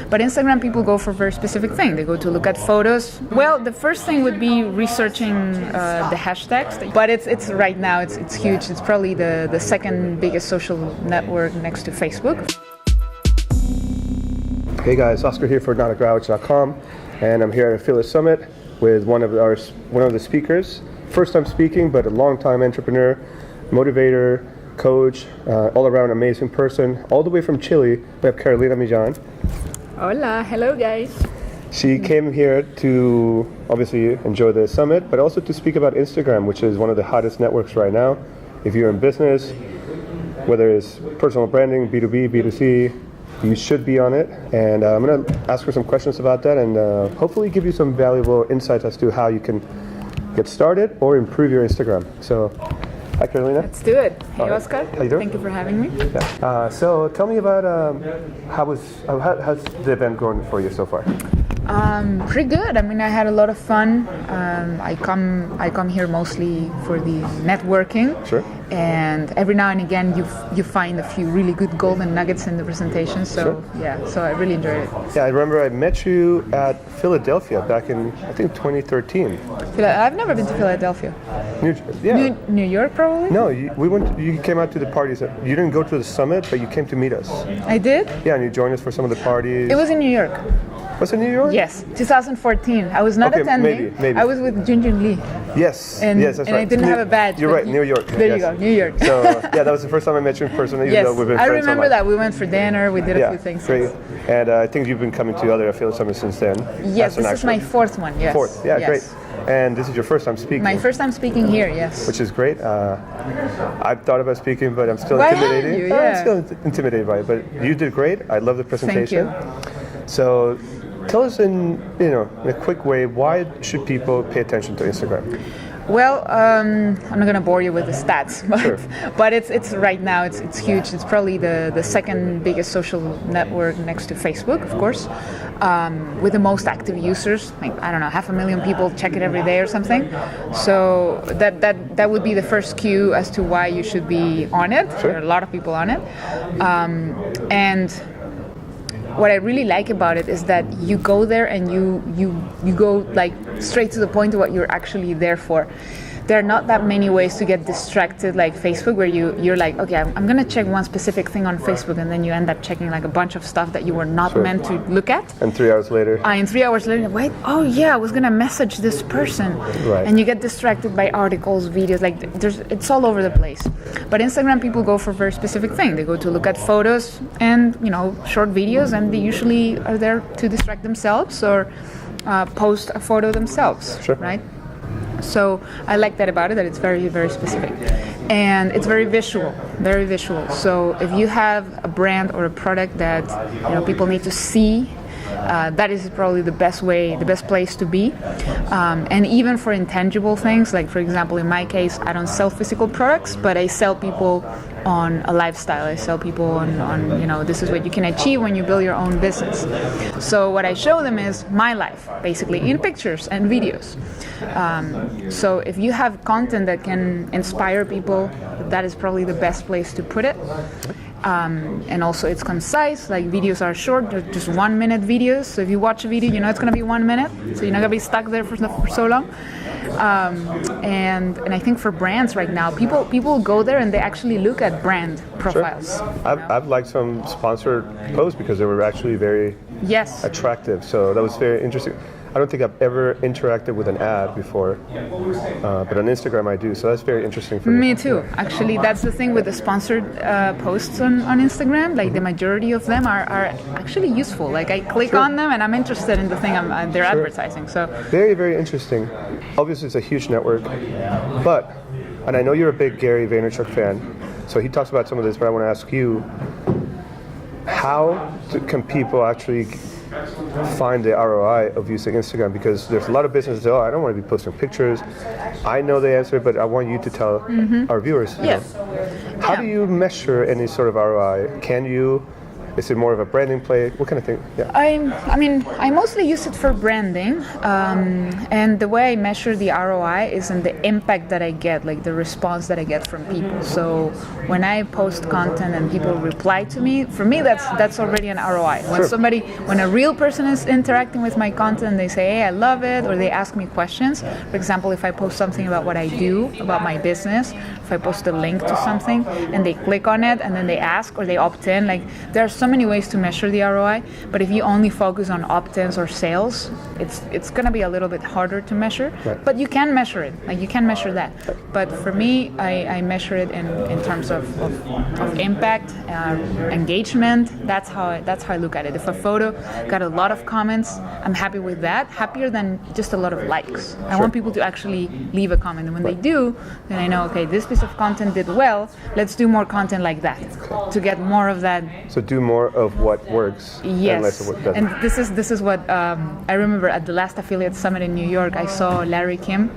But Instagram people go for a very specific thing. They go to look at photos. Well, the first thing would be researching the hashtags. But it's right now, it's huge. It's probably the second biggest social network next to Facebook. Hey guys, Oscar here for NotAGrouch.com, and I'm here at Affiliate Summit with one of the speakers. First time speaking, but a long-time entrepreneur, motivator, coach, all-around amazing person. All the way from Chile, we have Carolina Millan. Hola, hello guys. She came here to obviously enjoy the summit, but also to speak about Instagram, which is one of the hottest networks right now. If you're in business, whether it's personal branding, B2B, B2C, you should be on it. And I'm going to ask her some questions about that and hopefully give you some valuable insights as to how you can get started or improve your Instagram. So, hi Carolina. Let's do it. Hey right. Oscar. How you doing? Thank you for having me. Yeah. So tell me about how's the event going for you so far? Pretty good. I mean, I had a lot of fun. I come here mostly for the networking. Sure. And every now and again, you find a few really good golden nuggets in the presentation. So sure. Yeah, so I really enjoyed it. Yeah, I remember I met you at Philadelphia back in I think 2013. I've never been to Philadelphia. New York, probably. No, you came out to the parties. You didn't go to the summit, but you came to meet us. I did. Yeah, and you joined us for some of the parties. It was in New York. Was it New York? Yes, 2014. I was not attending. Maybe. I was with Junjun Lee. Yes, and, yes, that's and right. I didn't have a badge. You're right, New York. There you go, New York. So yeah, that was the first time I met you in person. Even though we've been I friends remember online. that. We went for dinner. We did a few things. Great. And I think you've been coming to other affiliate summits since then. Yes, this is my fourth one. Yes. Fourth, yeah, yes. Great. And this is your first time speaking. My first time speaking here, yes. Which is great. I've thought about speaking, but I'm still intimidated. Yeah. I'm still intimidated by it, but you did great. I love the presentation. Thank you. So, tell us in a quick way, why should people pay attention to Instagram? Well, I'm not going to bore you with the stats, but sure. But it's right now it's huge. It's probably the second biggest social network next to Facebook, of course, with the most active users. Like, I don't know, 500,000 people check it every day or something. So that would be the first cue as to why you should be on it. Sure. There are a lot of people on it, and what I really like about it is that you go there and you go like straight to the point of what you're actually there for. There are not that many ways to get distracted like Facebook, where you're like, okay, I'm gonna check one specific thing on Facebook, and then you end up checking like a bunch of stuff that you were not sure. meant to look at. And 3 hours later. And 3 hours later, wait, oh yeah, I was gonna message this person. Right. And you get distracted by articles, videos, like it's all over the place. But Instagram people go for a very specific thing. They go to look at photos and short videos, and they usually are there to distract themselves or post a photo themselves, sure. right? So I like that about it, that it's very, very specific. And it's very visual, very visual. So if you have a brand or a product that people need to see, that is probably the best place to be. And even for intangible things, like for example, in my case, I don't sell physical products, but I sell people on a lifestyle. I sell people on this is what you can achieve when you build your own business. So what I show them is my life, basically, in pictures and videos. So if you have content that can inspire people, that is probably the best place to put it. And also it's concise, like videos are short, they're just 1 minute videos. So if you watch a video, it's going to be 1 minute, so you're not going to be stuck there for so long. And I think for brands right now, people go there and they actually look at brand profiles. Sure. I've liked some sponsored posts because they were actually very attractive. So that was very interesting. I don't think I've ever interacted with an ad before, but on Instagram I do, so that's very interesting for me. Me too. Actually, that's the thing with the sponsored posts on Instagram. Like the majority of them are actually useful. Like I click on them and I'm interested in the thing they're advertising. So very, very interesting. Obviously, it's a huge network, and I know you're a big Gary Vaynerchuk fan, so he talks about some of this, but I want to ask you, how can people actually find the ROI of using Instagram? Because there's a lot of businesses that, I don't want to be posting pictures. I know the answer, but I want you to tell our viewers. Yes. How do you measure any sort of ROI? Can you Is it more of a branding play? What kind of thing? Yeah. I mostly use it for branding, and the way I measure the ROI is in the impact that I get, like the response that I get from people. So when I post content and people reply to me, for me that's already an ROI. When a real person is interacting with my content, they say, hey, I love it, or they ask me questions. For example, if I post something about what I do, about my business, if I post a link to something and they click on it and then they ask or they opt in, like there are so many ways to measure the ROI, but if you only focus on opt-ins or sales, it's going to be a little bit harder to measure. Right. But you can measure it, like you can measure that. But for me, I measure it in terms of impact, engagement. That's how I look at it. If a photo got a lot of comments, I'm happy with that, happier than just a lot of likes. I want people to actually leave a comment, and when they do, then I know, okay, this piece of content did well, let's do more content like that to get more of that. So do more of what works and less of what doesn't. And this is what I remember at the last affiliate summit in New York. I saw Larry Kim,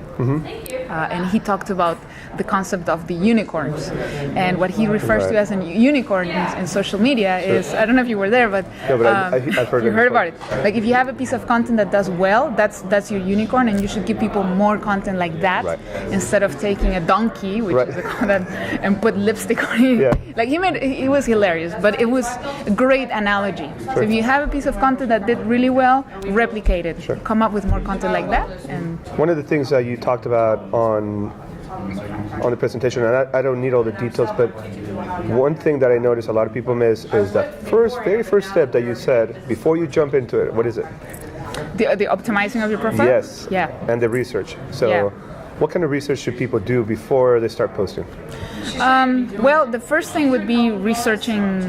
and he talked about the concept of the unicorns, and what he refers to as a unicorn in social media is, I don't know if you were there, but I've heard you heard about it. Like if you have a piece of content that does well, that's your unicorn, and you should give people more content like that instead of taking a donkey, which is a content, and put lipstick on it. Yeah. Like it was hilarious, but it was a great analogy. So if you have a piece of content that did really well, replicate it. Come up with more content like that. And one of the things that you talked about on the presentation, and I don't need all the details, but one thing that I noticed a lot of people miss is that very first step that you said before you jump into it. What is it? The optimizing of your profile? Yes. Yeah. And the research. So what kind of research should people do before they start posting? Well, the first thing would be researching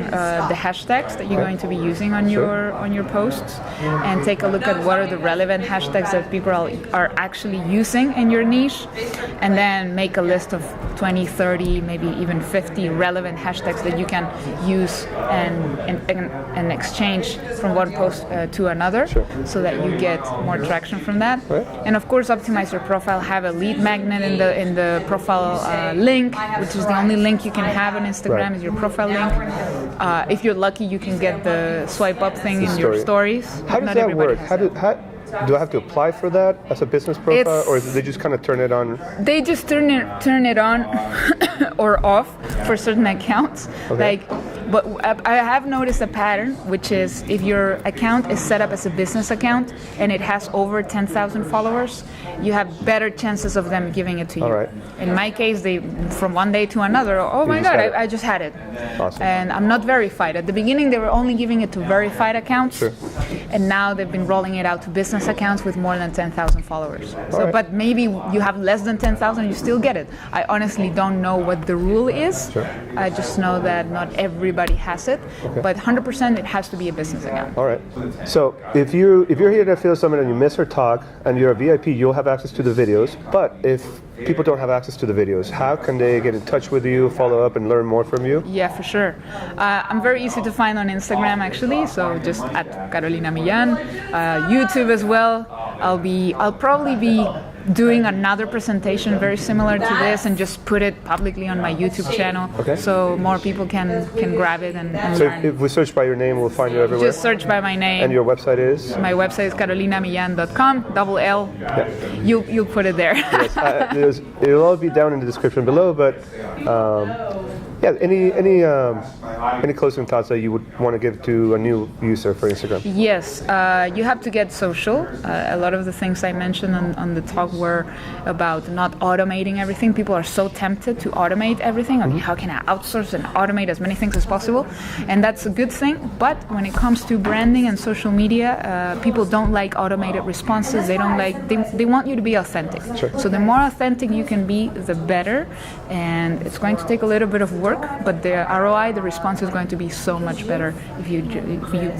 the hashtags that you're going to be using on your posts, and take a look at what are the relevant hashtags that people are actually using in your niche, and then make a list of 20, 30, maybe even 50 relevant hashtags that you can use and exchange from one post to another, so that you get more traction from that. And of course, optimize your profile. Have a lead magnet in the profile link, which is the only link you can have on Instagram, is your profile link. If you're lucky, you can get the swipe up thing in your stories. How does that work? Do I have to apply for that as a business profile, or do they just kind of turn it on? They just turn it on or off for certain accounts. But I have noticed a pattern, which is if your account is set up as a business account and it has over 10,000 followers, you have better chances of them giving it to you. Right. In my case, they from one day to another, oh my God, I just had it. Awesome. And I'm not verified. At the beginning, they were only giving it to verified accounts, and now they've been rolling it out to business accounts with more than 10,000 followers. But maybe you have less than 10,000, you still get it. I honestly don't know what the rule is. I just know that not everybody has it, but 100% it has to be a business account. All right. So if you're here at Affiliate Summit and you miss her talk and you're a VIP, you'll have access to the videos. But if people don't have access to the videos, how can they get in touch with you, follow up, and learn more from you? Yeah, for sure. I'm very easy to find on Instagram, actually. So just at Carolina Millan. YouTube as well. I'll probably be doing another presentation very similar to this and just put it publicly on my YouTube channel, so more people can grab it and so learn. If we search by your name, we'll find you everywhere? Just search by my name. And your website is? My website is carolinamillan.com, double L. You'll put it there. Yes, it'll all be down in the description below, but any closing thoughts that you would want to give to a new user for Instagram? Yes, you have to get social. A lot of the things I mentioned on the talk were about not automating everything. People are so tempted to automate everything. Okay, how can I outsource and automate as many things as possible? And that's a good thing. But when it comes to branding and social media, people don't like automated responses. They don't like. They want you to be authentic. So the more authentic you can be, the better. And it's going to take a little bit of work, but the ROI, the response is going to be so much better if you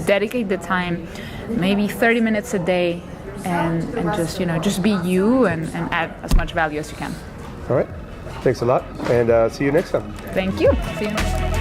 dedicate the time, maybe 30 minutes a day, and just be you and add as much value as you can. All right. Thanks a lot, and see you next time. Thank you. See you next time.